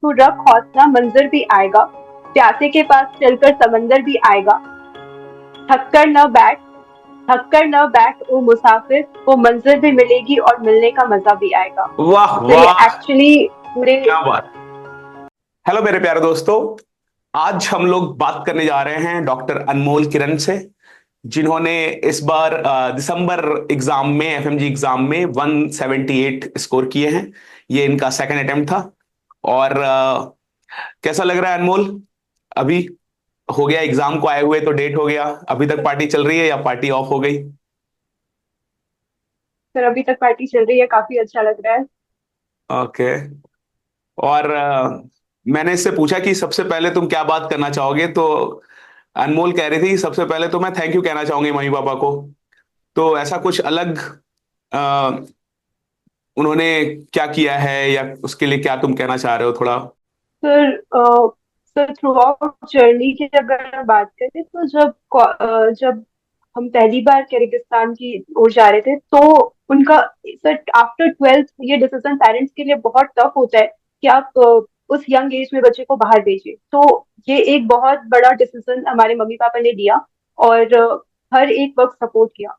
तू रख हौसला मंजर भी आएगा, प्यासे के पास चलकर समंदर भी आएगा। थक कर न बैठ, थक कर न बैठ ओ मुसाफिर, वो मंजिल भी मिलेगी और मिलने का मजा भी आएगा। वाह तो ये वाह, एक्चुअली पूरे। क्या बात। हेलो मेरे प्यारे दोस्तों, आज हम लोग बात करने जा रहे हैं डॉक्टर अनमोल किरण से, जिन्होंने इस बार दिसंबर एग्जाम में, एफएमजी एग्जाम में 178 स्कोर किए हैं। ये इनका सेकंड अटेम्प्ट था। और कैसा लग रहा है अनमोल? अभी हो गया एग्जाम को आए हुए तो डेट हो गया, अभी तक पार्टी चल रही है या पार्टी ऑफ हो गई? सर अभी तक पार्टी चल रही है, काफी अच्छा लग रहा है। ओके। और मैंने इससे पूछा कि सबसे पहले तुम क्या बात करना चाहोगे, तो अनमोल कह रही थी सबसे पहले तो मैं थैंक यू कहना चाहूंगी मम्मी पापा को। तो ऐसा कुछ अलग आ, उन्होंने क्या किया है, या उसके लिए क्या तुम कहना चाह रहे हो थोड़ा? Sir sir through out journey की अगर बात करें तो जब हम पहली बार किर्गिस्तान की ओर जा रहे थे तो उनका, सर आफ्टर ट्वेल्थ ये डिसीजन पेरेंट्स के लिए बहुत टफ होता है कि आप उस यंग एज में बच्चे को बाहर भेजिए। तो ये एक बहुत बड़ा डिसीजन हमारे मम्मी पापा ने लिया और हर एक वक्त सपोर्ट किया।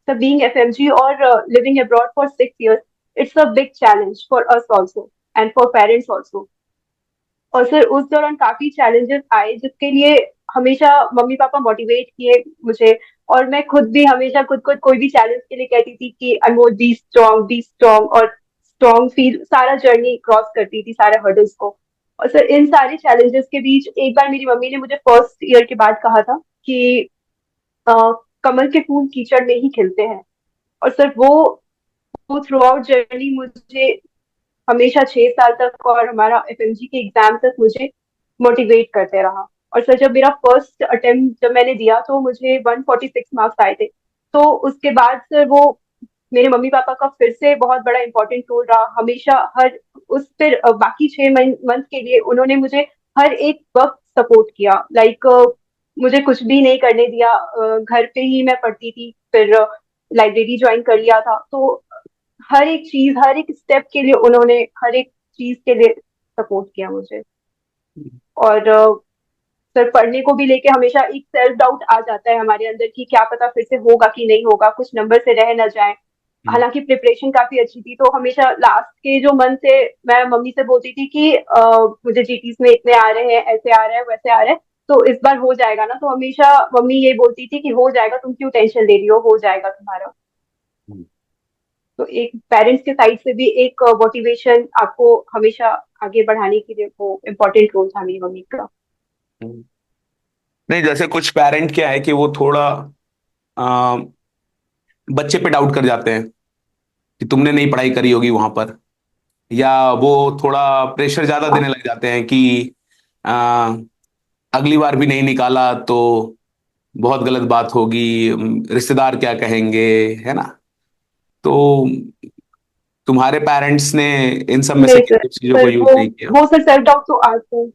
So being FMG or living abroad for 6 years, it's a big challenge for us also and for parents also. और सर उस दौरान काफी चैलेंजेस आए जिसके लिए हमेशा मम्मी पापा मोटिवेट किए मुझे। और मैं खुद भी हमेशा खुद को कोई भी चैलेंज के लिए कहती थी कि अनमोल बी स्ट्रॉन्ग, और स्ट्रॉन्ग फील सारा जर्नी क्रॉस करती थी, सारे हर्डल्स को। और सर इन सारे चैलेंजेस के बीच एक बार मेरी मम्मी ने मुझे फर्स्ट ईयर के बाद कहा था कि अ, कमल के फूल कीचड़ में ही खिलते हैं। और सर वो थ्रू आउट जर्नी मुझे हमेशा 6 साल तक और हमारा एफएमजी के एग्जाम तक मुझे मोटिवेट करते रहा। और सर जब मेरा फर्स्ट अटेम्प्ट जब मैंने दिया तो मुझे 146 मार्क्स आए थे। तो उसके बाद सर वो मेरे मम्मी पापा का फिर से बहुत बड़ा इंपॉर्टेंट रोल रहा हमेशा। हर उस फिर बाकी 6 मंथ के लिए उन्होंने मुझे हर एक वक्त सपोर्ट किया। लाइक मुझे कुछ भी नहीं करने दिया, घर पे ही मैं पढ़ती थी, फिर लाइब्रेरी ज्वाइन कर लिया था। तो हर एक चीज, हर एक स्टेप के लिए उन्होंने हर एक चीज के लिए सपोर्ट किया मुझे। और सर पढ़ने को भी लेके हमेशा एक सेल्फ डाउट आ जाता है हमारे अंदर कि क्या पता फिर से होगा कि नहीं होगा, कुछ नंबर से रह ना जाए। हालांकि प्रिपरेशन काफी अच्छी थी तो हमेशा लास्ट के जो मंथ थे मैं मम्मी से बोलती थी कि मुझे जीटीस में इतने आ रहे हैं, ऐसे आ रहे हैं, वैसे आ रहे हैं, तो इस बार हो जाएगा ना। तो हमेशा मम्मी ये बोलती थी कि हो जाएगा, तुम क्यों टेंशन ले रही हो जाएगा तुम्हारा। तो एक पेरेंट्स के साइड से भी एक मोटिवेशन आपको हमेशा आगे बढ़ाने के लिए वो इम्पोर्टेंट रोल था मेरी मम्मी का। नहीं, जैसे कुछ पेरेंट क्या है कि वो थोड़ा आ, बच्चे पे डाउट कर जाते हैं कि तुमने नहीं पढ़ाई करी होगी वहां पर, या वो थोड़ा प्रेशर ज्यादा हाँ देने लग जाते हैं कि आ, अगली बार भी नहीं निकाला तो बहुत गलत बात होगी, रिश्तेदार क्या कहेंगे, है ना? तो तुम्हारे पेरेंट्स ने इन सब में से नहीं किन सर, किन चीजों को सर यूज वो नहीं किया? वो सर सेल्फ डाउट तो आता है।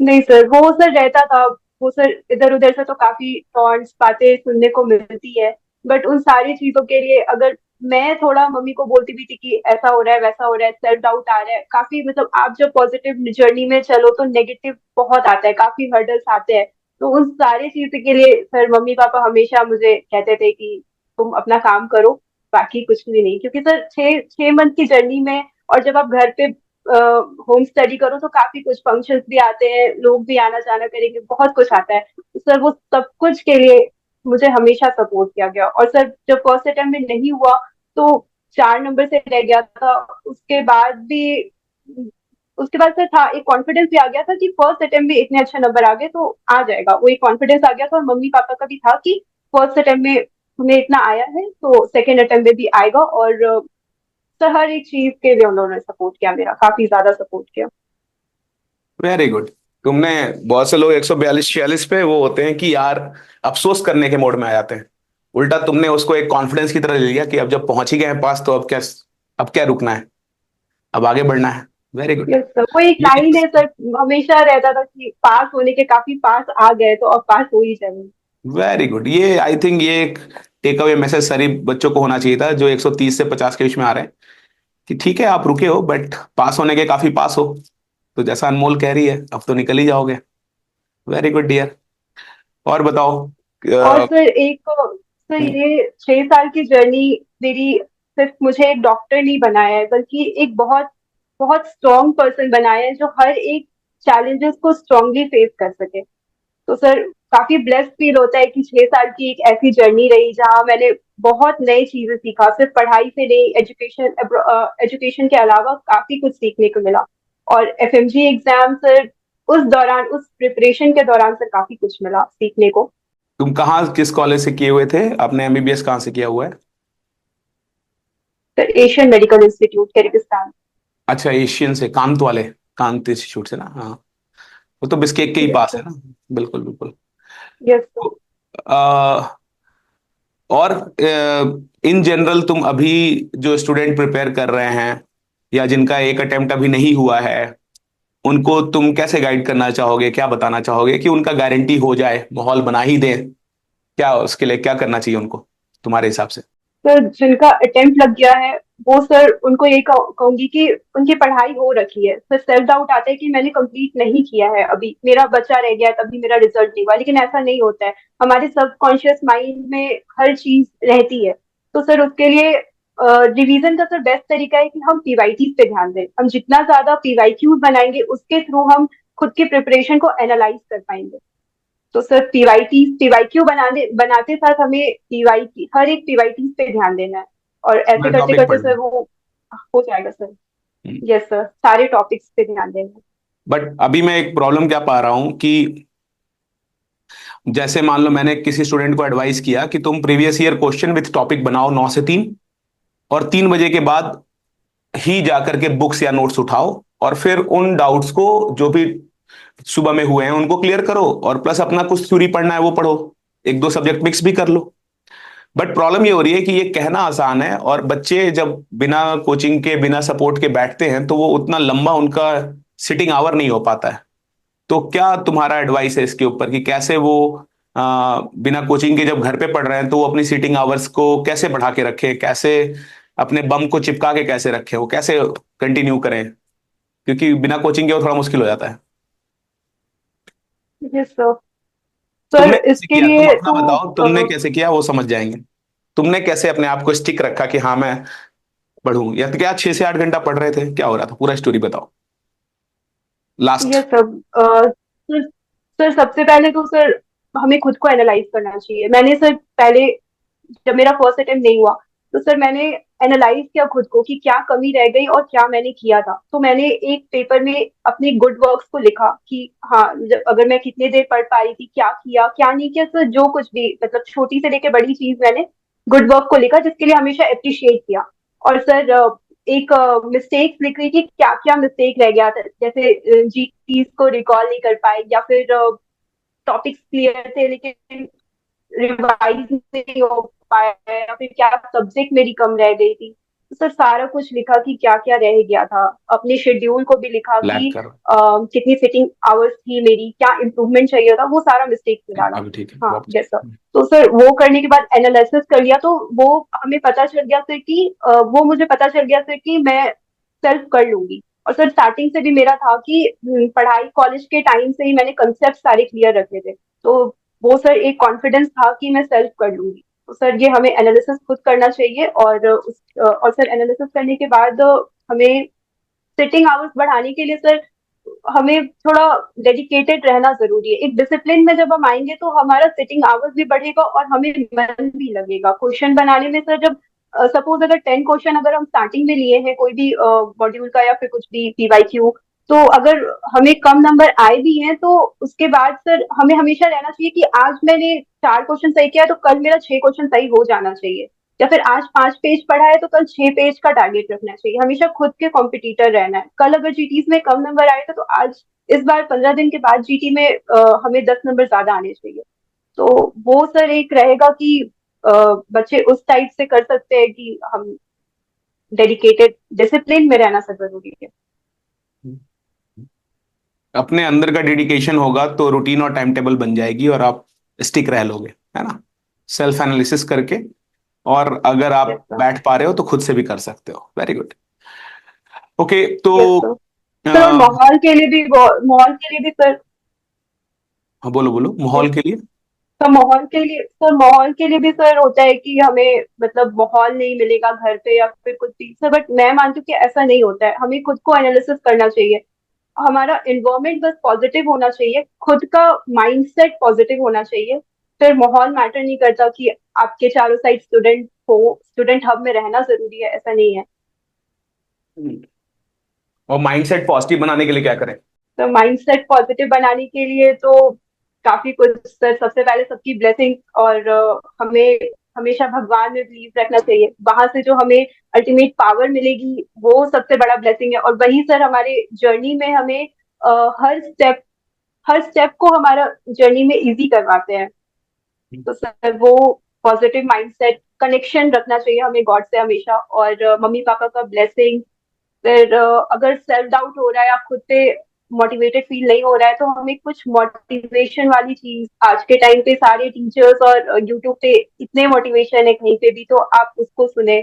नहीं सर, वो सर रहता था। वो सर इधर उधर से तो काफी टॉन्ट्स बातें सुनने को मिलती है। बट उन सारी चीजों के लिए अगर मैं थोड़ा मम्मी को बोलती भी थी कि ऐसा हो रहा है, वैसा हो रहा है, सेल्फ डाउट आ रहा है काफी, मतलब आप जब पॉजिटिव जर्नी में चलो तो नेगेटिव बहुत आता है, काफी हर्डल्स आते हैं। तो उन सारी चीज के लिए सर मम्मी पापा हमेशा मुझे कहते थे कि तुम अपना काम करो, बाकी कुछ भी नहीं। क्योंकि सर 6 मंथ की जर्नी में और जब आप घर पे होम स्टडी करो तो काफी कुछ फंक्शंस भी आते हैं, लोग भी आना जाना करेंगे, बहुत कुछ आता है। तो सर वो सब कुछ के लिए मुझे हमेशा सपोर्ट किया गया। और सर जब फर्स्ट अटेम्प्ट में नहीं हुआ तो 4 नंबर से रह गया था, उसके बाद सर था एक कॉन्फिडेंस भी आ गया था कि फर्स्ट अटेम्प्ट में इतने अच्छे नंबर आ गए तो आ जाएगा, वो एक कॉन्फिडेंस आ गया था। और मम्मी पापा का भी था कि फर्स्ट अटेम्प्ट में तुम्हें इतना आया है तो सेकेंड अटेम्प्ट में भी आएगा। और सर हर एक चीज के लिए उन्होंने सपोर्ट किया, मेरा काफी ज्यादा सपोर्ट किया। Very good. तुमने, बहुत से लोग 142 46 पे वो होते हैं कि यार अफसोस करने के मोड में आ जाते हैं। उल्टा तुमने उसको एक कॉन्फिडेंस की तरह ले लिया कि अब जब पहुंच ही गए हैं पास तो अब क्या रुकना है, अब आगे बढ़ना है। Very good. यस सर, वो एक ये लाइन है सर, हमेशा रहता था कि पास होने के काफी पास आ गए तो अब पास हो ही जाएंगे। Very good. ये आई थिंक ये एक टेक अवे मैसेज सभी बच्चों को होना चाहिए था जो 130 से 50 के बीच में आ रहे हैं, कि ठीक है आप रुके हो बट पास होने के काफी पास हो, तो जैसा अनमोल कह रही है अब तो निकल ही जाओगे। Very good dear. और बताओ। और अ, सर सर हम्म, ये 6 साल की जर्नी मेरी सिर्फ मुझे एक डॉक्टर नहीं बनाया है, बल्कि एक बहुत बहुत स्ट्रॉन्ग पर्सन बनाया है जो हर एक चैलेंजेस को स्ट्रांगली फेस कर सके। तो सर काफी ब्लेस्ड फील होता है कि 6 साल की एक ऐसी जर्नी रही जहाँ मैंने बहुत नई चीजें सीखा, सिर्फ पढ़ाई से नहीं, एजुकेशन के अलावा काफी कुछ सीखने को मिला। और एफएमजी एग्जाम सर, उस दौरान, उस प्रिपरेशन के दौरान सर काफी कुछ मिला सीखने को। तुम कहाँ किस कॉलेज से किए हुए थे, आपने एमबीबीएस कहाँ से किया हुआ है? Sir Asian medical institute Kyrgyzstan. अच्छा एशियन से, कांत वाले, कांत इंस्टीट्यूट से ना, हाँ। वो तो बिस्केक के ही यस पास सर। है ना। बिल्कुल बिल्कुल। Yes sir. अ, और इन जनरल तुम अभी जो स्टूडेंट प्रिपेयर कर रहे हैं या जिनका एक अटेम्प्ट अभी नहीं हुआ है, उनको तुम कैसे गाइड करना चाहोगे, क्या बताना चाहोगे कि उनका गारंटी हो जाए, माहौल बना ही दें? क्या उसके लिए क्या करना चाहिए उनको तुम्हारे हिसाब से? सर जिनका अटेम्प्ट लग गया है, वो सर उनको ये कहूंगी कि उनकी पढ़ाई हो रखी है। सर सेल्फ डाउट आता है कि मैंने कंप्लीट नहीं किया है, अभी मेरा बच्चा रह गया है, तभी मेरा रिजल्ट नहीं हुआ, लेकिन ऐसा नहीं होता है। हमारे सबकॉन्शियस माइंड में हर चीज रहती है। तो सर उसके लिए रिवीजन का सर बेस्ट तरीका है कि हम पीवाईटी पे ध्यान दें। हम जितना ज्यादा पीवाईक्यूज बनाएंगे, उसके थ्रू हम खुद की प्रिपरेशन को एनालाइज कर पाएंगे। तो सर पीवाईक्यू बनाते साथ हमें पीवाई हर एक पीवाईटी पे ध्यान देना है। और ऐसे पूरा करते टॉपिक करते पढ़ना सर है। वो हो जाएगा सर। यस सर, सारे टॉपिक्स पे ध्यान देना है। बट अभी मैं एक प्रॉब्लम क्या पा रहा हूं कि जैसे मान लो मैंने किसी स्टूडेंट को एडवाइस किया कि तुम previous year question with topic बनाओ 9 से 3, और 3 बजे के बाद ही जाकर के बुक्स या नोट्स उठाओ और फिर उन डाउट्स को जो भी सुबह में हुए हैं उनको क्लियर करो, और प्लस अपना कुछ थ्योरी पढ़ना है वो पढ़ो, एक दो सब्जेक्ट मिक्स भी कर लो। बट प्रॉब्लम ये हो रही है कि ये कहना आसान है, और बच्चे जब बिना कोचिंग के बिना सपोर्ट के बैठते हैं तो वो उतना लंबा उनका सिटिंग आवर नहीं हो पाता है। तो क्या तुम्हारा एडवाइस है इसके ऊपर कि कैसे वो बिना कोचिंग के जब घर पे पढ़ रहे हैं तो वो अपनी सीटिंग आवर्स को कैसे बढ़ा के रखे, कैसे अपने बम को चिपका के कैसे रखे, वो कैसे कंटिन्यू करें? क्योंकि बिना कोचिंग के वो थोड़ा मुश्किल हो जाता है। Yes sir. सर तुमने कैसे इसके किया, तुम लिए अपना तो बताओ, तुमने कैसे किया वो समझ जाएंगे। तुमने कैसे अपने आप को स्टिक रखा कि हाँ मैं पढ़ूं, या तो क्या 6 से 8 घंटा पढ़ रहे थे, क्या हो रहा था, पूरा स्टोरी बताओ last. Yes sir. Sir sir सबसे पहले तो सर हमें खुद को एनालाइज करना चाहिए। मैंने सर पहले, जब मेरा फर्स्ट अटेम्प्ट नहीं हुआ, तो सर मैंने एनालाइज किया खुद को कि क्या कमी रह गई और क्या मैंने किया था। तो मैंने एक पेपर में अपनी गुड वर्क्स को लिखा कि हाँ, अगर मैं कितने देर पढ़ पा रही थी, क्या किया क्या नहीं किया, सर जो कुछ भी, मतलब छोटी से लेकर बड़ी चीज, मैंने गुड वर्क को लिखा, जिसके लिए हमेशा अप्रिशिएट किया। और सर एक मिस्टेक्स लिख रही थी, क्या क्या मिस्टेक रह गया था, जैसे जीटीज को रिकॉल नहीं कर पाए, या फिर टॉपिक्स क्लियर थे लेकिन रिवाइज नहीं हो पाया, या फिर क्या सब्जेक्ट मेरी कम रह गई थी। तो सर सारा कुछ लिखा कि क्या क्या रह गया था। अपने शेड्यूल को भी लिखा लैग कि कर। कितनी सिटिंग आवर्स थी मेरी, क्या इम्प्रूवमेंट चाहिए था, वो सारा मिस्टेक में डाला। अभी ठीक है हाँ वापस। Yes sir. तो सर वो करने के बाद एनालिसिस कर लिया, तो वो हमें पता चल गया सर कि वो मुझे पता चल गया सर कि मैं सेल्फ कर लूंगी। और सर स्टार्टिंग से भी मेरा था कि पढ़ाई कॉलेज के टाइम से ही मैंने कंसेप्ट सारे क्लियर रखे थे। तो वो सर एक कॉन्फिडेंस था कि मैं सेल्फ कर लूंगी। तो सर ये हमें एनालिसिस खुद करना चाहिए, और सर एनालिसिस करने के बाद हमें सिटिंग आवर्स बढ़ाने के लिए सर हमें थोड़ा डेडिकेटेड रहना जरूरी है। एक डिसिप्लिन में जब हम आएंगे तो हमारा सिटिंग आवर्स भी बढ़ेगा और हमें मन भी लगेगा क्वेश्चन बनाने में। सर जब सपोज अगर 10 क्वेश्चन अगर हम स्टार्टिंग में लिए हैं कोई भी मॉड्यूल का या फिर कुछ भी पीवाईक्यू, तो अगर हमें कम नंबर आए भी हैं, तो उसके बाद सर हमें हमेशा रहना चाहिए कि आज मैंने 4 क्वेश्चन सही किया है, तो कल मेरा 6 क्वेश्चन सही हो जाना चाहिए। या फिर आज 5 पेज पढ़ा है तो कल 6 पेज का टारगेट रखना चाहिए। हमेशा खुद के कॉम्पिटिटर रहना है। कल अगर जीटीज में कम नंबर आए थे, तो आज, इस बार 15 दिन के बाद जीटी में हमें 10 नंबर ज्यादा आने चाहिए। तो वो सर एक रहेगा कि अ, बच्चे उस टाइप से कर सकते हैं कि हम डेडिकेटेड डिसिप्लिन में रहना सर जरूरी है। अपने अंदर का डेडिकेशन होगा तो रूटीन और टाइम टेबल बन जाएगी और आप स्टिक रह लोगे, है ना, सेल्फ एनालिसिस करके। और अगर यस आप सर। बैठ पा रहे हो तो खुद से भी कर सकते हो। Very good. ओके तो यस सर। सर और हाँ, माहौल के लिए भी सर। बोलो बोलो, यस। माहौल के लिए। माहौल के लिए भी सर होता है कि हमें मतलब माहौल नहीं मिलेगा घर पे या फिर कुछ भी सर, बट मैं मानती हूँ कि ऐसा नहीं होता है, हमें खुद को एनालिसिस करना चाहिए। हमारा इन्वायरमेंट बस पॉजिटिव होना चाहिए, खुद का माइंडसेट पॉजिटिव होना चाहिए। फिर माहौल मैटर नहीं करता कि आपके चारों साइड स्टूडेंट हो, स्टूडेंट हब में रहना जरूरी है, ऐसा नहीं है। हम्म। और माइंडसेट पॉजिटिव बनाने के लिए क्या करें? तो माइंडसेट पॉजिटिव बनाने के लिए तो काफी कुछ सर, सबसे पहले सबकी ब्लेसिंग, और हमें हमेशा भगवान में बिलीव रखना चाहिए, वहां से जो हमें अल्टीमेट पावर मिलेगी वो सबसे बड़ा ब्लेसिंग है। और वही सर हमारे जर्नी में हमें हर स्टेप को हमारा जर्नी में इजी करवाते हैं। तो सर वो पॉजिटिव माइंडसेट, कनेक्शन रखना चाहिए हमें गॉड से हमेशा, और मम्मी पापा का ब्लेसिंग। फिर अगर सेल्फ डाउट हो रहा है, आप खुद पे मोटिवेटेड फील नहीं हो रहा है, तो हमें कुछ मोटिवेशन वाली चीज, आज के टाइम पे सारे टीचर्स और यूट्यूब पे इतने मोटिवेशन है कहीं पे भी, तो आप उसको सुने।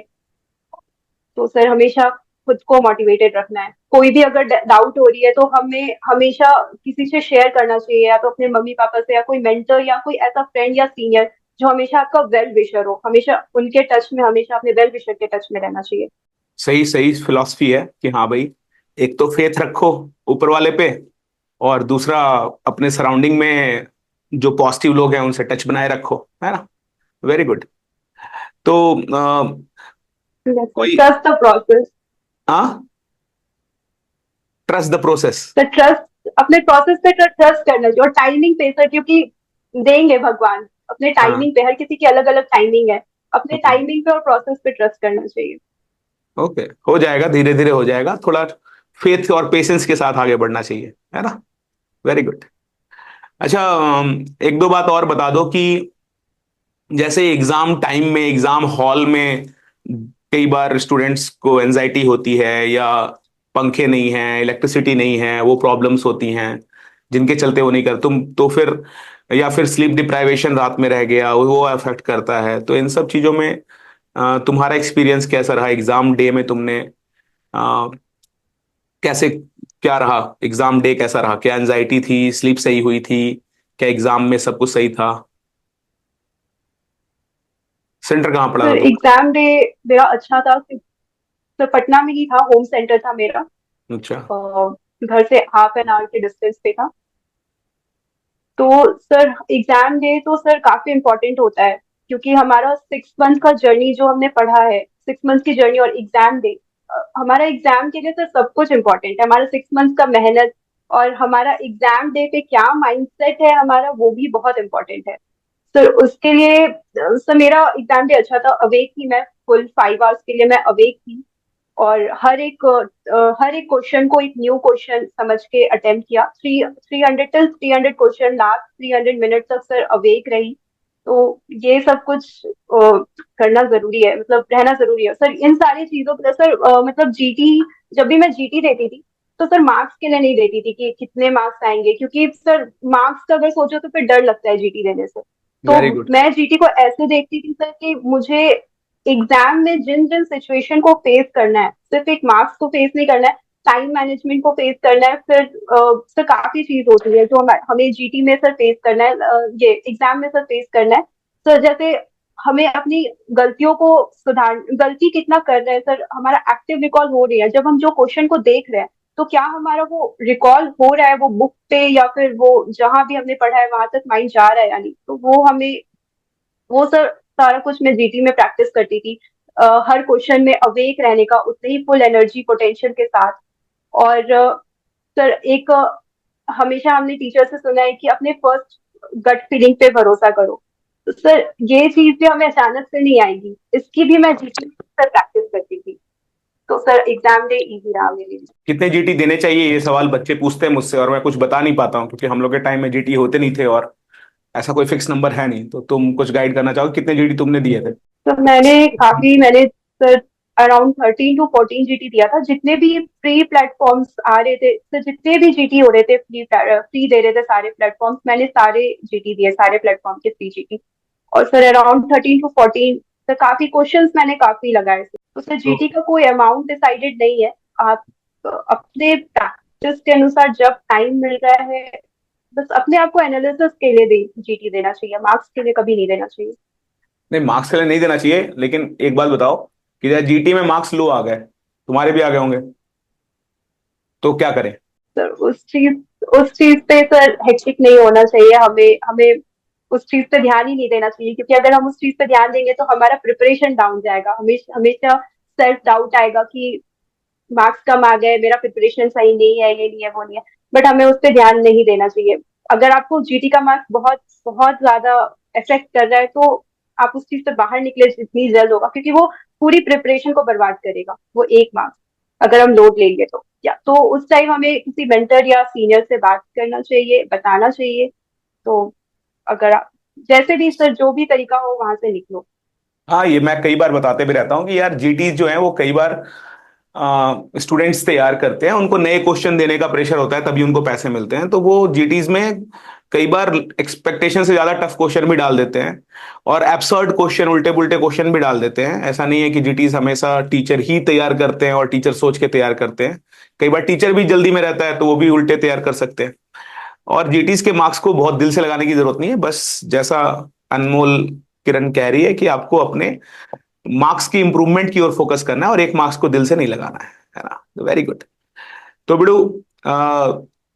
तो सर हमेशा खुद को मोटिवेटेड रखना है, कोई भी अगर डाउट हो रही है तो हमें हमेशा किसी से शेयर करना चाहिए, या तो अपने मम्मी पापा से, या कोई मेंटर, या कोई ऐसा फ्रेंड या सीनियर जो हमेशा आपका वेल विशर हो, हमेशा उनके टच में, हमेशा अपने वेल विशर के टच में रहना चाहिए। सही सही फिलॉसफी है कि हाँ भाई, एक तो फेथ रखो ऊपर वाले पे, और दूसरा अपने सराउंडिंग में जो पॉजिटिव लोग हैं उनसे टच बनाए रखो, है ना। Very good. तो कोई, ट्रस्ट द प्रोसेस। हाँ, ट्रस्ट द प्रोसेस। तो ट्रस्ट, अपने प्रोसेस पे ट्रस्ट करना चाहिए, और टाइमिंग पे सर, क्योंकि देंगे भगवान अपने हाँ। टाइमिंग पे, हर किसी की अलग अलग टाइमिंग है, अपने टाइमिंग पे और प्रोसेस पे ट्रस्ट करना चाहिए। ओके, हो जाएगा, धीरे धीरे हो जाएगा, थोड़ा फेथ और पेशेंस के साथ आगे बढ़ना चाहिए, है ना। Very good. अच्छा, एक दो बात और बता दो कि जैसे एग्जाम टाइम में, एग्जाम हॉल में कई बार स्टूडेंट्स को एनजाइटी होती है, या पंखे नहीं हैं, इलेक्ट्रिसिटी नहीं है, वो प्रॉब्लम्स होती हैं जिनके चलते वो नहीं कर तुम तो फिर, या फिर स्लीप डिप्राइवेशन, रात में रह गया, वो अफेक्ट करता है। तो इन सब चीजों में तुम्हारा एक्सपीरियंस कैसा रहा एग्जाम डे में? तुमने अ, कैसे, क्या रहा एग्जाम डे, कैसा रहा? क्या एनजाइटी थी, स्लीप सही हुई थी, क्या एग्जाम में सब कुछ सही था? सेंटर कहाँ पड़ा था सर तुम्हारा? एग्जाम डे मेरा अच्छा था सर, पटना में ही था, होम सेंटर था मेरा। अच्छा। घर से हाफ एन आवर के डिस्टेंस पे था। तो सर एग्जाम डे तो सर काफी इम्पोर्टेंट होता है, क्योंकि हमारा 6 मंथ का जर्नी जो हमने पढ़ा है, 6 मंथ की जर्नी, और एग्जाम डे, हमारा एग्जाम के लिए सर सब कुछ इम्पोर्टेंट है, हमारा 6 मंथ का मेहनत, और हमारा एग्जाम डे पे क्या माइंडसेट है हमारा, वो भी बहुत इम्पोर्टेंट है। सर उसके लिए सर मेरा एग्जाम डे अच्छा था, अवेक थी मैं, फुल 5 आवर्स के लिए मैं अवेक थी, और हर एक क्वेश्चन को एक न्यू क्वेश्चन समझ के अटेम्प्ट किया। 300 क्वेश्चन, लास्ट 300 मिनट तक सर अवेक रही। तो ये सब कुछ करना जरूरी है, मतलब रहना जरूरी है सर इन सारी चीजों पर सर। मतलब जीटी, जब भी मैं जीटी देती थी, तो सर मार्क्स के लिए नहीं देती थी कि कितने मार्क्स आएंगे, क्योंकि सर मार्क्स का अगर सोचो तो फिर डर लगता है जीटी देने से। तो वेरी गुड। मैं जीटी को ऐसे देखती थी सर कि मुझे एग्जाम में जिन जिन सिचुएशन को फेस करना है, सिर्फ एक मार्क्स को फेस नहीं करना है, टाइम मैनेजमेंट को फेस करना है, फिर सर काफी चीज होती है जो हमें जीटी में सर फेस करना है, ये एग्जाम में सर फेस करना है। सर जैसे हमें अपनी गलतियों को सुधार, गलती कितना कर रहे हैं सर, हमारा एक्टिव रिकॉल हो रही है, जब हम जो क्वेश्चन को देख रहे हैं, तो क्या हमारा वो रिकॉल हो रहा है, वो बुक पे या फिर वो जहां भी हमने पढ़ा है वहां तक माइंड जा रहा है या नहीं, तो वो हमें, वो सर सारा कुछ मैं जीटी में प्रैक्टिस करती थी। हर क्वेश्चन में अवेक रहने का, उतने ही फुल एनर्जी पोटेंशियल के साथ। और सर एक हमेशा हमने टीचर से सुना है कि अपने फर्स्ट गट फीलिंग पे भरोसा करो। तो सर ये चीज भी हमें अचानक से नहीं आएगी, इसकी भी मैं जीटी में सर प्रैक्टिस करती थी। तो सर एग्जाम डे इजी रहा मेरे लिए। कितने जीटी देने चाहिए, ये सवाल बच्चे पूछते हैं मुझसे, और मैं कुछ बता नहीं पाता हूँ क्योंकि हम लोग के टाइम में जीटी होते नहीं थे, और ऐसा कोई फिक्स नंबर है नहीं। तो तुम कुछ गाइड करना चाहोगे, कितने जीटी तुमने दिए थे? तो मैंने सर अराउंड 13 to 14 जीटी दिया था, जितने भी फ्री प्लेटफॉर्म्स आ रहे थे, तो जितने भी जीटी हो रहे थे, फ्री फ्री दे रहे थे सारे प्लेटफॉर्म्स, मैंने सारे जीटी दिए, सारे प्लेटफॉर्म के फ्री जीटी। और सर अराउंड 13 to 14, तो काफी क्वेश्चंस मैंने काफी लगाए थे। तो सर तो जीटी का कोई अमाउंट डिसाइडेड नहीं है, आप अपने प्रैक्टिस के अनुसार जब टाइम मिल रहा है, बस अपने आप को एनालिसिस के लिए जीटी देना चाहिए, मार्क्स के लिए कभी नहीं देना चाहिए। नहीं, मार्क्स के लिए नहीं देना चाहिए, लेकिन एक बात बताओ कि यार जीटी में मार्क्स लो आ गए, तुम्हारे भी आ गए होंगे, तो क्या करें? सर उस चीज पे सर हेक्टिक नहीं होना चाहिए, हमें हमें उस चीज पे ध्यान ही नहीं देना चाहिए, क्योंकि अगर हम उस चीज पे ध्यान देंगे तो हमारा प्रिपरेशन डाउन जाएगा, हमेशा हमेशा सेल्फ डाउट आएगा कि मार्क्स कम आ गए, मेरा प्रिपरेशन सही नहीं है, ये नहीं है, वो नहीं है। बट हमें उस पर ध्यान नहीं देना चाहिए। अगर आपको जीटी का मार्क्स बहुत बहुत ज्यादा इफेक्ट कर रहा है, तो आप उस चीज से बाहर निकले जितनी जल्द होगा, क्योंकि वो पूरी प्रिपरेशन को बर्बाद करेगा, वो एक मार्क्स अगर हम लोड लेंगे तो। या तो उस टाइम हमें किसी मेंटर या सीनियर से बात करना चाहिए, बताना चाहिए। तो अगर आप जैसे भी सर जो भी तरीका हो वहां से निकलो। हाँ, ये मैं कई बार बताते भी रहता हूँ कि यार जीटी जो है वो कई बार स्टूडेंट्स तैयार करते हैं, उनको नए क्वेश्चन देने का प्रेशर होता है, तभी उनको पैसे मिलते हैं, तो वो जीटीज में कई बार एक्सपेक्टेशन से ज्यादा टफ क्वेश्चन भी डाल देते हैं, और एब्सर्ड क्वेश्चन, उल्टे पुल्टे क्वेश्चन भी डाल देते हैं। ऐसा नहीं है कि जीटीज हमेशा टीचर ही तैयार करते हैं और टीचर सोच के तैयार करते हैं, कई बार टीचर भी जल्दी में रहता है तो वो भी उल्टे तैयार कर सकते हैं। और जीटीज के मार्क्स को बहुत दिल से लगाने की जरूरत नहीं है, बस जैसा अनमोल किरण कह रही है कि आपको अपने मार्क्स की इंप्रूवमेंट की ओर फोकस करना है और एक मार्क्स को दिल से नहीं लगाना है ना? Very good. तो बिड़ू,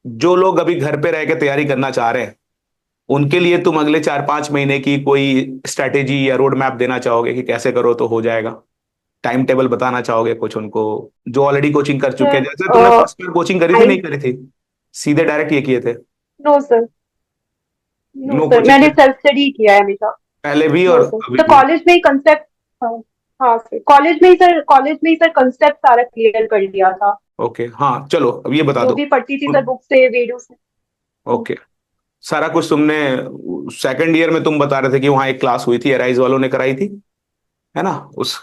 जो लोग अभी घर पे रह के तैयारी करना चाह रहे हैं, उनके लिए तुम अगले 4-5 महीने की कोई स्ट्रैटेजी या रोड मैप देना चाहोगे कि कैसे करो तो हो जाएगा? टाइम टेबल बताना चाहोगे कुछ उनको, जो ऑलरेडी कोचिंग कर चुके सर हैं? जैसे तुमने फर्स्ट ईयर कोचिंग करी थी, आई नहीं करी थी, सीधे डायरेक्ट ये किए थे? No sir, no no sir, coaching मैंने करी सेल्फ स्टडी किया है हमेशा। पहले भी और नो सर, अभी तो भी? कॉलेज में ही कंसेप्ट। हाँ, हाँ सर, कॉलेज में ही सर कंसेप्ट सारा क्लियर कर लिया था। ओके, हाँ चलो अब ये बता जो दो। भी पढ़ती थी सर बुक से, वीडियो से। ओके, सारा कुछ तुमने सेकंड ईयर में तुम बता रहे थे कि वहां एक क्लास हुई थी, एराइज वालों ने कराई थी, है ना? यस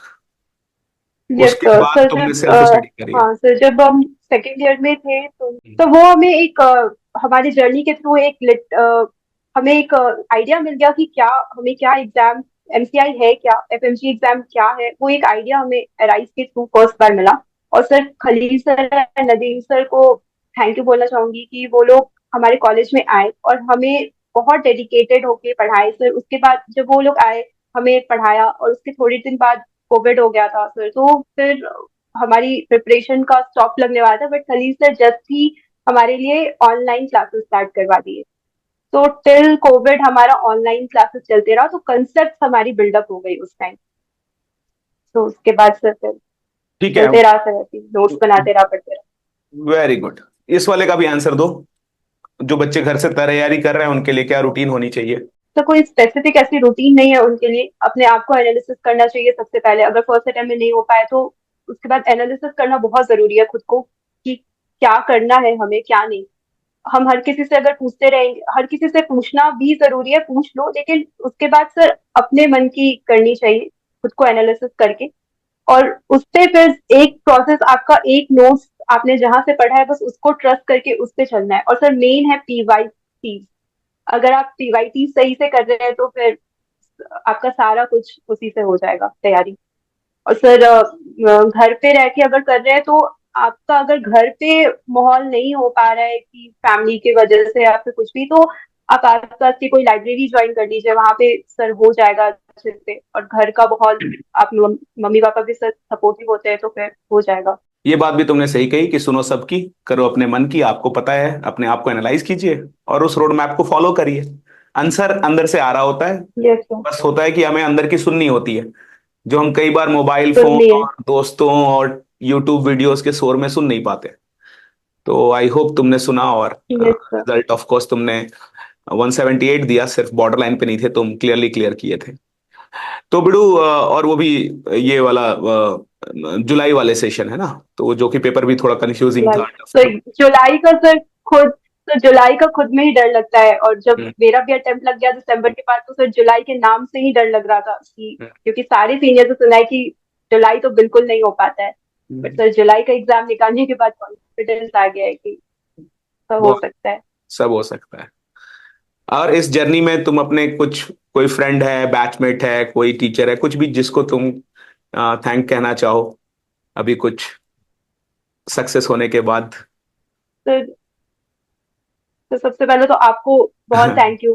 उसके सर। बाद सर तुमने जब सेल्फ स्टडी करी है? हाँ सर, जब हम सेकेंड ईयर में थे तो वो हमें एक हमारी जर्नी के थ्रू हमें एक आइडिया मिल गया कि क्या हमें क्या एग्जाम, एमसीआई है क्या, एफएमजी एग्जाम क्या है, वो एक आइडिया हमें एराइज के थ्रू फर्स्ट बार मिला। और sir Khalil sir, Nadeem sir को थैंक यू बोलना चाहूंगी कि वो लोग हमारे कॉलेज में आए और हमें बहुत डेडिकेटेड होके पढ़ाए सर। उसके बाद जब वो लोग आए, हमें पढ़ाया, और उसके थोड़े दिन बाद कोविड हो गया था सर, तो फिर हमारी प्रिपरेशन का स्टॉप लगने वाला था, बट खलील सर जस्ट ही हमारे लिए ऑनलाइन क्लासेस स्टार्ट करवा दिए। तो टिल कोविड हमारा ऑनलाइन क्लासेस चलते रहा, तो कंसेप्ट हमारी बिल्डअप हो गई उस टाइम। तो उसके बाद सर फिर ठीक है, चलते रहा सर, ऐसे नोट्स बनाते रहा, पढ़ते रहा। Very good. इस वाले का भी आंसर दो, जो बच्चे घर से तैयारी कर रहे हैं उनके लिए क्या रूटीन होनी चाहिए? तो कोई स्पेसिफिक ऐसी रूटीन नहीं है उनके लिए, अपने आप को एनालिसिस करना चाहिए सबसे पहले। अगर फर्स्ट अटेम्प्ट में नहीं हो पाए तो उसके बाद एनालिसिस करना बहुत जरूरी है खुद को, कि क्या करना है हमें, क्या नहीं। हम हर किसी से अगर पूछते रहेंगे, हर किसी से पूछना भी जरूरी है, पूछ लो, लेकिन उसके बाद सर अपने मन की करनी चाहिए, खुद को एनालिसिस करके। और उससे फिर एक प्रोसेस आपका, एक नोट्स आपने जहां से पढ़ा है बस उसको ट्रस्ट करके उस पे चलना है। और सर मेन है पीवाई, अगर आप पीवाईटी सही से कर रहे हैं तो फिर आपका सारा कुछ उसी से हो जाएगा तैयारी। और सर घर पे रह के अगर कर रहे हैं तो आपका अगर घर पे माहौल नहीं हो पा रहा है कि फैमिली की वजह से या फिर कुछ भी, तो आप आसपास की कोई लाइब्रेरी ज्वाइन कर लीजिए, वहां पे सर हो जाएगा अच्छे से। और घर का माहौल, आप मम्मी पापा भी सर सपोर्टिव होते हैं तो फिर हो जाएगा। ये बात भी तुमने सही कही कि सुनो सबकी, करो अपने मन की, आपको पता है, अपने आप को एनालाइज कीजिए और उस रोड मैप को फॉलो करिए। आंसर अंदर से आ रहा होता है, यस सर। बस होता है कि हमें अंदर की सुननी होती है, जो हम कई बार मोबाइल फोन सुननी है। और दोस्तों और यूट्यूब वीडियोस के शोर में सुन नहीं पाते। तो आई होप तुमने सुना, और yes sir. Result of course तुमने 178 दिया, सिर्फ बॉर्डर लाइन पे नहीं थे तुम, क्लियरली क्लियर किए थे। तो बिड़ू, और वो भी ये वाला जुलाई वाले सेशन है ना, तो वो जो कि पेपर भी थोड़ा कंफ्यूजिंग जुलाई था, टफ तो था। जुलाई का सर खुद, तो जुलाई का खुद में ही डर लगता है। और जब हम्म, मेरा भी अटेम्प्ट लग गया दिसंबर के बाद, तो सर जुलाई के नाम से ही डर लग रहा था कि, हम्म, क्योंकि सारे सीनियर से सुना है कि जुलाई तो बिल्कुल नहीं हो पाता है। But hmm. सर जुलाई का एग्जाम निकालने के बाद कॉन्फिडेंस आ गया है कि सब हो वो सकता है। सब हो सकता है। और इस जर्नी में तुम अपने कुछ, कोई फ्रेंड है, बैचमेट है, कोई टीचर है, कुछ भी जिसको तुम थैंक कहना चाहो, अभी कुछ? सक्सेस होने के बाद? सर, तो सबसे पहले तो आपको बहुत हाँ। थैंक यू,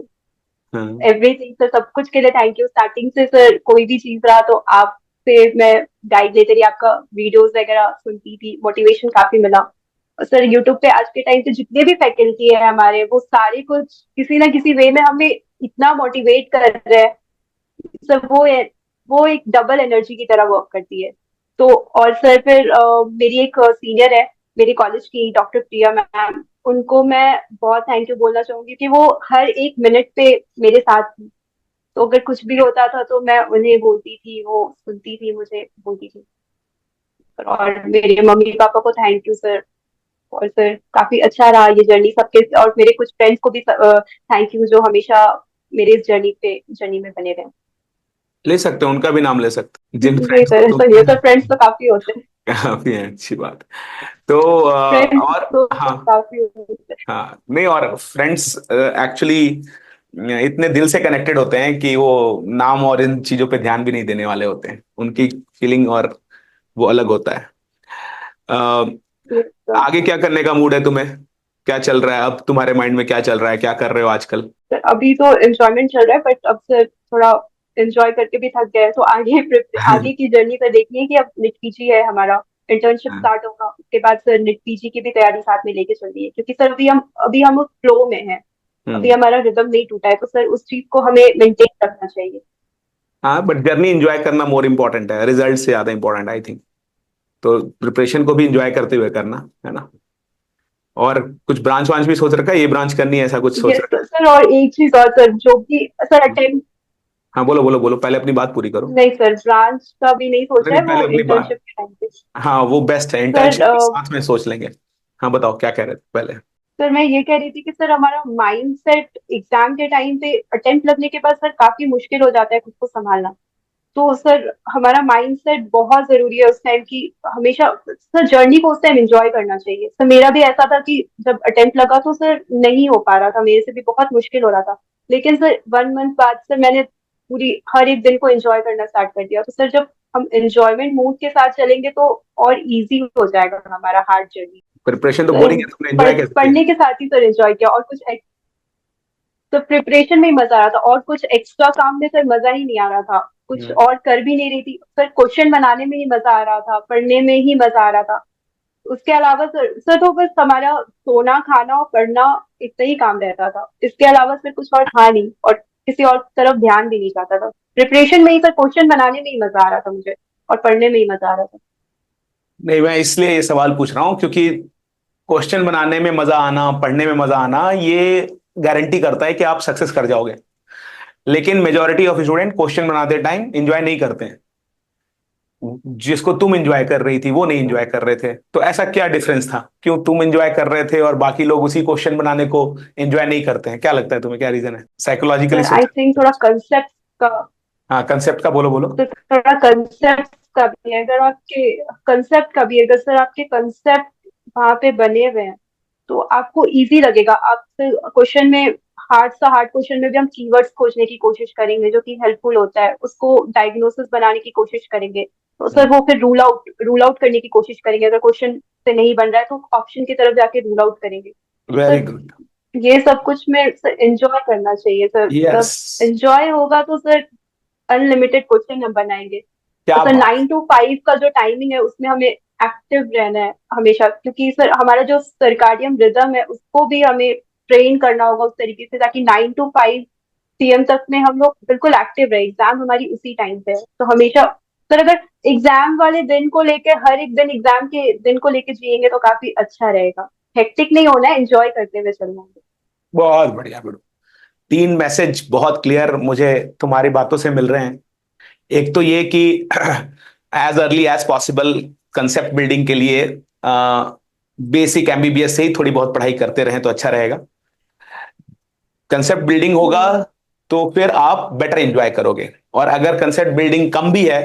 एवरीथिंग सर, सब कुछ के लिए थैंक यू। स्टार्टिंग से सर कोई भी चीज रहा तो आपसे मैं गाइड लेते रही, आपका वीडियोस वगैरह सुनती थी, मोटिवेशन काफी मिला। और सर यूट्यूब पे आज के टाइम पे जितने भी फैकल्टी है हमारे, वो सारे कुछ किसी ना किसी वे में हमें इतना मोटिवेट कर रहे हैं सर, वो एक डबल एनर्जी की तरह वर्क करती है। तो और सर फिर मेरी एक सीनियर है मेरे कॉलेज की, डॉक्टर प्रिया मैम, उनको मैं बहुत थैंक यू बोलना चाहूंगी कि वो हर एक मिनट पे मेरे साथ थी। तो अगर कुछ भी होता था तो मैं उन्हें बोलती थी, वो सुनती थी, मुझे बोलती थी। और मेरे मम्मी पापा को थैंक यू सर। और सर काफी अच्छा रहा ये जर्नी सबके, और मेरे कुछ फ्रेंड्स को भी थैंक यू, जो हमेशा मेरे इस जर्नी में बने रहे। ले सकते हो, उनका भी नाम ले सकते हो, जिन नहीं फ्रेंड्स सर, को ऐसा नहीं है तुम। सर, फ्रेंड्स तो काफी होते हैं। काफी है, अच्छी बात। तो फ्रेंड्स और तो हाँ। काफी होते हैं। हाँ, नहीं, और फ्रेंड्स एक्चुअली इतने दिल से कनेक्टेड होते हैं कि वो नाम और इन चीजों पे ध्यान भी नहीं देने वाले होते हैं, उनकी फीलिंग और वो अलग होता है। अ, ये तो आगे क्या करने का मूड है तुम्हें? क्या चल रहा है अब तुम्हारे माइंड में? क्या चल रहा है, क्या कर रहे हो आजकल? सर, अभी तो एंजॉयमेंट चल रहा है, बट अब सर थोड़ा एंजॉय करके भी थक गए, तो आगे की जर्नी तो देखनी है कि अब निट पीजी है हमारा, इंटर्नशिप स्टार्ट होगा, उसके बाद सर निट पीजी की भी तैयारी साथ में लेके चल रही है, क्योंकि सर अभी हम फ्लो में हैं। अभी हम्म। हमारा रिदम नहीं टूटा है, तो सर उस चीज को हमें मेंटेन रखना चाहिए। हाँ, बट जर्नी एंजॉय करना मोर इम्पोर्टेंट है, रिजल्ट से ज्यादा इम्पोर्टेंट आई थिंक। तो प्रिपरेशन को भी एंजॉय करते हुए करना है ना। और कुछ ब्रांच वांच भी सोच रखा है, ये ब्रांच करनी है, ऐसा कुछ सोच यस रखा सर, और एक चीज और सर, जो भी सर है? अटेम्प्ट, हाँ, बोलो बोलो बोलो, पहले अपनी बात पूरी करो। नहीं सर, ब्रांच का भी नहीं सोचा नहीं, है, वो पहले अपनी बात। इंटर्नशिप के टाइम पे। हाँ, वो बेस्ट है, सर इंटर्नशिप के साथ में सोच लेंगे। हाँ, बताओ क्या कह रहे थे पहले। सर मैं ये कह रही थी कि सर हमारा माइंड सेट एग्जाम के टाइम पे, अटेम्प्ट लगने के बाद सर काफी मुश्किल हो जाता है खुद को संभालना। तो सर हमारा माइंड सेट बहुत जरूरी है उस टाइम की, हमेशा सर जर्नी को उस टाइम एंजॉय करना चाहिए। सर मेरा भी ऐसा था कि जब अटेम्प्ट लगा तो सर नहीं हो पा रहा था, मेरे से भी बहुत मुश्किल हो रहा था। लेकिन सर 1 मंथ बाद सर मैंने पूरी हर एक दिन को एंजॉय करना स्टार्ट कर दिया। तो सर जब हम एंजॉयमेंट मूड के साथ चलेंगे तो और इजी हो जाएगा हमारा हार्ड जर्नी। प्रिपरेशन तो सर बोरिंग है, तुमने एंजॉय कैसे किया? पढ़ने के साथ ही सर एंजॉय किया, और कुछ तो प्रिपरेशन में ही मजा आ रहा था, और कुछ एक्स्ट्रा काम में सर मजा ही नहीं आ रहा था, कुछ हम्म। और कर भी नहीं रही थी सर, क्वेश्चन बनाने में ही मजा आ रहा था, पढ़ने में ही मजा आ रहा था। उसके अलावा सर तो बस हमारा सोना खाना और पढ़ना इतना ही काम रहता था, इसके अलावा सर कुछ और था नहीं, और किसी और तरफ ध्यान भी नहीं जाता था। प्रिपरेशन में ही सर, क्वेश्चन बनाने में ही मजा आ रहा था मुझे, और पढ़ने में ही मजा आ रहा था। नहीं, मैं इसलिए ये सवाल पूछ रहा हूँ क्योंकि क्वेश्चन बनाने में मजा आना, पढ़ने में मजा आना, ये गारंटी करता है कि आप सक्सेस कर जाओगे। लेकिन मेजोरिटी ऑफ स्टूडेंट क्वेश्चन बनाते टाइम एंजॉय नहीं करते हैं। जिसको तुम एंजॉय कर रही थी वो नहीं एंजॉय कर रहे थे, तो ऐसा क्या डिफरेंस था? क्यों तुम एंजॉय कर रहे थे और बाकी लोग उसी क्वेश्चन बनाने को एंजॉय नहीं करते हैं? क्या लगता है तुम्हें, क्या रीजन है साइकोलॉजिकली सर आई सोचा? थिंक थोड़ा कंसेप्ट का, हाँ, कंसेप्ट का बोलो बोलो। तो थोड़ा कंसेप्ट का भी है, अगर आपके कंसेप्ट का भी है, अगर सर आपके कंसेप्ट वहां पे बने हुए हैं तो आपको इजी लगेगा। आप क्वेश्चन में, हार्ड सा हार्ड क्वेश्चन में भी हम कीवर्ड्स खोजने की कोशिश करेंगे, जो कि हेल्पफुल होता है, उसको डायग्नोसिस बनाने की कोशिश करेंगे। तो सर वो फिर रूल आउट करने की कोशिश करेंगे, अगर क्वेश्चन से नहीं बन रहा है तो ऑप्शन की तरफ जाके रूल आउट करेंगे। तो वेरी सर गुड। ये सब कुछ में सर एंजॉय करना चाहिए सर, यस। जब एंजॉय होगा तो सर अनलिमिटेड क्वेश्चन हम बनाएंगे। और क्या सर बात। 9 to 5 का जो टाइमिंग है उसमें हमें एक्टिव रहना है हमेशा, क्योंकि सर हमारा जो सर्काडियम रिदम है उसको भी हमें ट्रेन करना होगा उस तरीके से, ताकि 9 to 5 PM तक में हम लोग बिल्कुल एक्टिव रहे। एग्जाम हमारी उसी टाइम पे है, तो हमेशा सर अगर एग्जाम वाले दिन को लेके, हर एक दिन एग्जाम के दिन को लेके जिएंगे तो काफी अच्छा रहेगा। हेक्टिक नहीं होना है, एंजॉय करते हुए चलना है। बहुत बढ़िया बिल्कुल। तीन मैसेज बहुत क्लियर मुझे तुम्हारी बातों से मिल रहे हैं। एक तो ये कि as early as possible concept building के लिए बेसिक एमबीबीएस से ही थोड़ी बहुत पढ़ाई करते रहें तो अच्छा रहेगा। कंसेप्ट बिल्डिंग होगा हम्म। तो फिर आप बेटर एंजॉय करोगे। और अगर कंसेप्ट बिल्डिंग कम भी है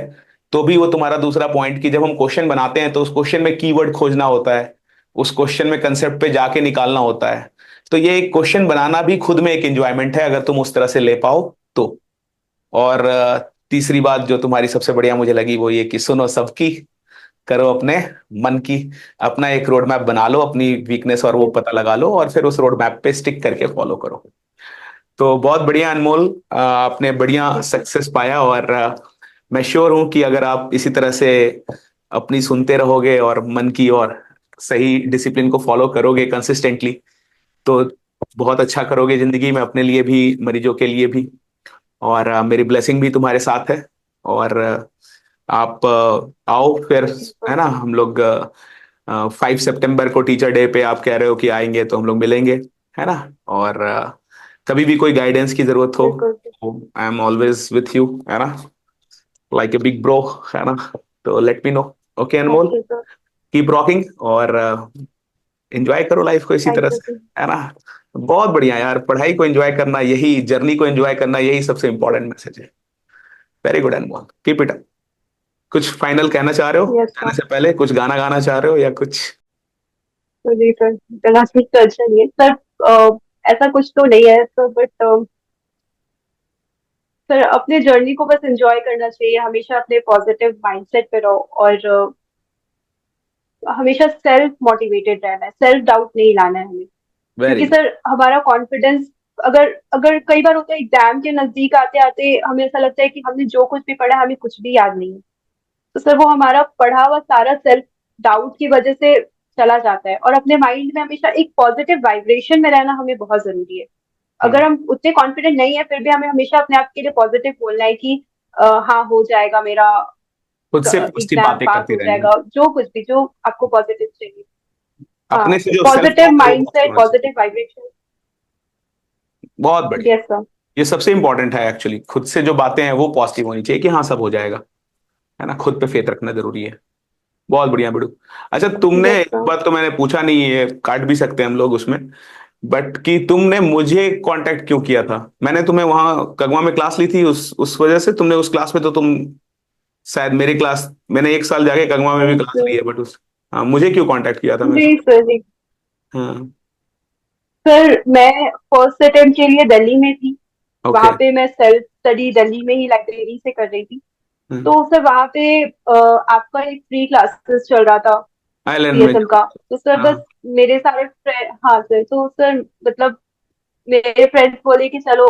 तो भी वो तुम्हारा दूसरा पॉइंट कि जब हम क्वेश्चन बनाते हैं तो उस क्वेश्चन में कीवर्ड खोजना होता है, उस क्वेश्चन में कंसेप्ट पे जाके निकालना होता है। तो ये क्वेश्चन बनाना भी खुद में एक एंजॉयमेंट है, अगर तुम उस तरह से ले पाओ तो। और तीसरी बात जो तुम्हारी सबसे बढ़िया मुझे लगी वो ये कि सुनो सबकी, करो अपने मन की, अपना एक रोड मैप बना लो, अपनी वीकनेस और वो पता लगा लो, और फिर उस रोड मैप पे स्टिक करके फॉलो करो। तो बहुत बढ़िया अनमोल, आपने बढ़िया सक्सेस पाया, और मैं श्योर हूं कि अगर आप इसी तरह से अपनी सुनते रहोगे और मन की और सही डिसिप्लिन को फॉलो करोगे कंसिस्टेंटली, तो बहुत अच्छा करोगे जिंदगी में, अपने लिए भी, मरीजों के लिए भी। और मेरी ब्लेसिंग भी तुम्हारे साथ है। और आप आओ फिर, है ना, हम लोग 5 सितंबर को टीचर डे पे आप कह रहे हो कि आएंगे, तो हम लोग मिलेंगे, है ना। और कभी भी कोई गाइडेंस की जरूरत हो, बिल्कुल। I am always with you, है ना, लाइक ए बिग ब्रो, है ना। तो लेट मी नो। ओके अनमोल, ओके सर। कीप रॉकिंग, और एंजॉय करो लाइफ को इसी थैंक तरह यू से, सर। है ना। बहुत बढ़िया यार, पढ़ाई को एंजॉय करना, यही जर्नी को एंजॉय करना, यही सबसे इंपॉर्टेंट मैसेज है। Very good Anmol, keep it up. कुछ फाइनल कहना चाह रहे हो यस जाने सर। से पहले? कुछ गाना गाना चाह रहे हो या कुछ? तो जी सर, गला कुछ तो अच्छा नहीं है सर। ऐसा कुछ तो नहीं है सर, बट सर अपने जर्नी को बस एंजॉय करना चाहिए, हमेशा अपने पॉजिटिव माइंडसेट पे रहो, और हमेशा सेल्फ मोटिवेटेड रहना है, सेल्फ डाउट नहीं लाना है हमें। वेरी क्योंकि गुड। सर हमारा कॉन्फिडेंस, अगर अगर कई बार होता है एग्जाम के नजदीक आते आते हमें ऐसा लगता है कि हमने जो कुछ भी पढ़ा हमें कुछ भी याद नहीं है, तो सर वो हमारा पढ़ा हुआ सारा सेल्फ डाउट की वजह से चला जाता है। और अपने माइंड में हमेशा एक पॉजिटिव वाइब्रेशन में रहना हमें बहुत जरूरी है। अगर हम्म। हम उतने कॉन्फिडेंट नहीं है फिर भी हमें हमेशा अपने आप के लिए पॉजिटिव बोलना है कि हाँ हो जाएगा मेरा, खुद से पॉजिटिव एग्जाम बातें पास करते हो रहना। जाएगा, जो कुछ भी जो आपको पॉजिटिव चाहिए। हाँ, अपने से जो सेल्फ पॉजिटिव टॉक है वो पॉजिटिव माइंडसेट, होना चाहिए। Positive vibration. बहुत बढ़िया। Yes sir. ये सबसे इंपॉर्टेंट है एक्चुअली, खुद से जो बातें हैं वो पॉजिटिव होनी चाहिए कि हाँ सब हो जाएगा, है ना। खुद पे फेथ रखना जरूरी है। बहुत बढ़िया बिड़ू। अच्छा, तुमने यस एक सर। बात तो मैंने पूछा नहीं है, काट भी सकते हैं हम लोग उसमें, बट कि तुमने मुझे कांटेक्ट क्यों किया था? मैंने तुम्हें वहां कगवा में क्लास ली थी, उस वजह से तुमने उस क्लास में, तो तुम शायद मेरी क्लास, मैंने एक साल जाके कगवा में भी क्लास ली है, बट उस, हाँ, मुझे क्यों कांटेक्ट किया था मैं जी सर जी। हाँ। सर मैं फर्स्ट अटेम्प्ट के लिए दिल्ली में थी। वहां ओके। पे मैं सेल्फ स्टडी दिल्ली में ही लाइब्रेरी से कर रही थी। तो सर वहां पे आपका एक फ्री क्लासेस चल रहा था, आइलैंड में पीएसएम जो, का। तो सर हाँ बस मेरे सारे फ्रेंड, हाँ सर, तो सर मतलब मेरे फ्रेंड्स बोले कि चलो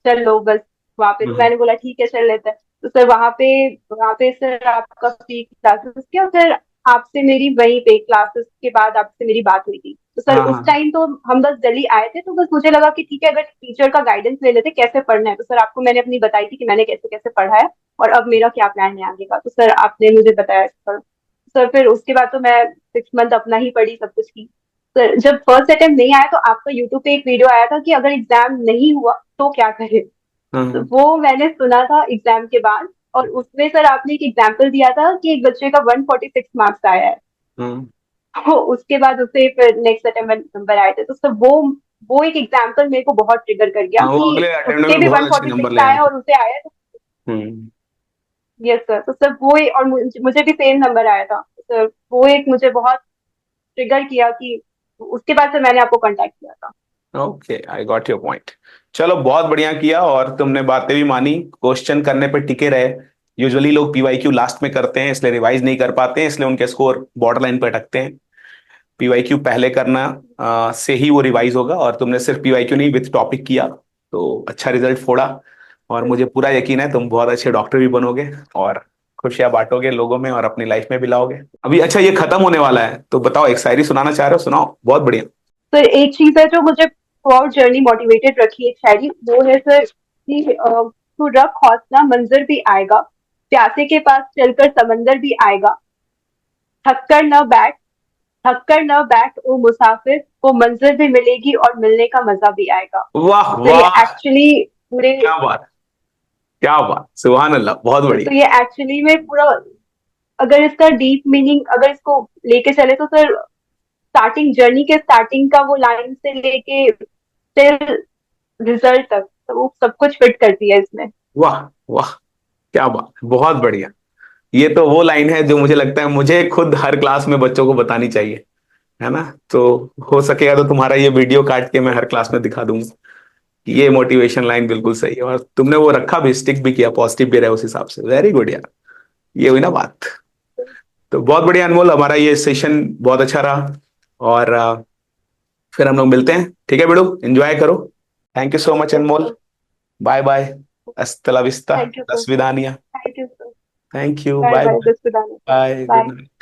चल लो बस वहां पे, तो हाँ मैंने बोला ठीक है चल लेते हैं। तो सर वहां पे सर आपका फ्री क्लासेस किया सर। आपसे मेरी वहीं पे क्लासेस के बाद आपसे मेरी बात हुई थी, तो सर हाँ उस हाँ टाइम तो हम बस दिल्ली आए थे, तो बस मुझे लगा कि ठीक है अगर टीचर का गाइडेंस ले लेते कैसे पढ़ना है, तो सर आपको मैंने अपनी बताई थी कि मैंने कैसे कैसे पढ़ा है और अब मेरा क्या प्लान है आगे का, तो सर आपने मुझे बताया सर। सर फिर उसके बाद तो मैं 6 मंथ अपना ही पढ़ी, सब कुछ की। सर जब फर्स्ट अटेम्प्ट नहीं आया तो आपका यूट्यूब पे एक वीडियो आया था कि अगर एग्जाम नहीं हुआ तो क्या करें। तो हाँ वो मैंने सुना था एग्जाम के बाद, और उसमें सर आपने एक एग्जाम्पल दिया था कि एक बच्चे का 146 मार्क्स आया है। हाँ तो उसके बाद उसे फिर नेक्स्ट अटेम्प्ट नंबर आए थे, तो सर वो एक एग्जाम्पल मेरे को बहुत ट्रिगर कर गया हाँ, वो कि अगले अटेम्प्ट उसके में भी बहुत अच्छे नंबर 146 ले आए आया थे। और उसे आया तो। हम्म। यस सर, तो सर और मुझे भी सेम नंबर आया था, तो सर वो एक मुझे बहुत ट्रिगर किया कि उसके बाद से मैंने आपको कांटेक्ट किया था। Okay, I got your point. चलो बहुत बढ़िया किया, और तुमने बातें भी मानी, क्वेश्चन करने पे टिके रहे। यूजुअली लोग पीवाईक्यू लास्ट में करते हैं, इसलिए रिवाइज नहीं कर पाते हैं, इसलिए उनके स्कोर बॉर्डर लाइन पर अटकते हैं। पीवाईक्यू पहले करना से ही वो रिवाइज होगा, और तुमने सिर्फ पीवाईक्यू नहीं विथ टॉपिक किया, तो अच्छा रिजल्ट फोड़ा। और मुझे पूरा यकीन है तुम बहुत अच्छे डॉक्टर भी बनोगे, और खुशियां बांटोगे लोगों में, और अपनी लाइफ में भी लाओगे। अभी अच्छा, ये खत्म होने वाला है, तो बताओ, एक शायरी सुनाना चाह रहे हो? सुनाओ, बहुत बढ़िया। सर एक चीज है जो मुझे थ्रू जर्नी मोटिवेटेड रखी है, एक शायरी, वो है सर कि तू रख हौसला मंजर भी आएगा, प्यासे के पास चलकर समंदर भी आएगा, थक कर न बैठ, थक कर न बैठ ओ मुसाफिर, वो मंजिल भी मिलेगी और मिलने का मजा भी आएगा। वाह तो ये वाह, एक्चुअली पूरे, क्या बात, क्या बात, सुभान अल्लाह, बहुत बढ़िया। तो ये एक्चुअली में पूरा, अगर इसका डीप मीनिंग अगर इसको लेके चले तो सर स्टार्टिंग जर्नी के स्टार्टिंग का वो लाइन से लेके टिल रिजल्ट तक, तो वो सब कुछ फिट करती है इसमें। वाह वाह, क्या बात, बहुत बढ़िया। ये तो वो लाइन है जो मुझे लगता है मुझे खुद हर क्लास में बच्चों को बतानी चाहिए, है ना। तो हो सकेगा तो तुम्हारा ये वीडियो काट के मैं हर क्लास में दिखा दूंगा कि ये मोटिवेशन लाइन बिल्कुल सही है, और तुमने वो रखा भी, स्टिक भी किया, पॉजिटिव भी रहे उस हिसाब से। वेरी गुड यार, ये हुई ना बात। तो बहुत बढ़िया अनमोल, हमारा ये सेशन बहुत अच्छा रहा। और फिर हम लोग मिलते हैं, ठीक है बेड़ू? एंजॉय करो। Thank you so much yes Anmol. Sir. Bye bye. अस्तला विस्ता। Thank you sir. तस्विदानिया। Thank you sir. Thank you, bye bye bye, bye. दस विदाने। Bye, goodbye. नाइट।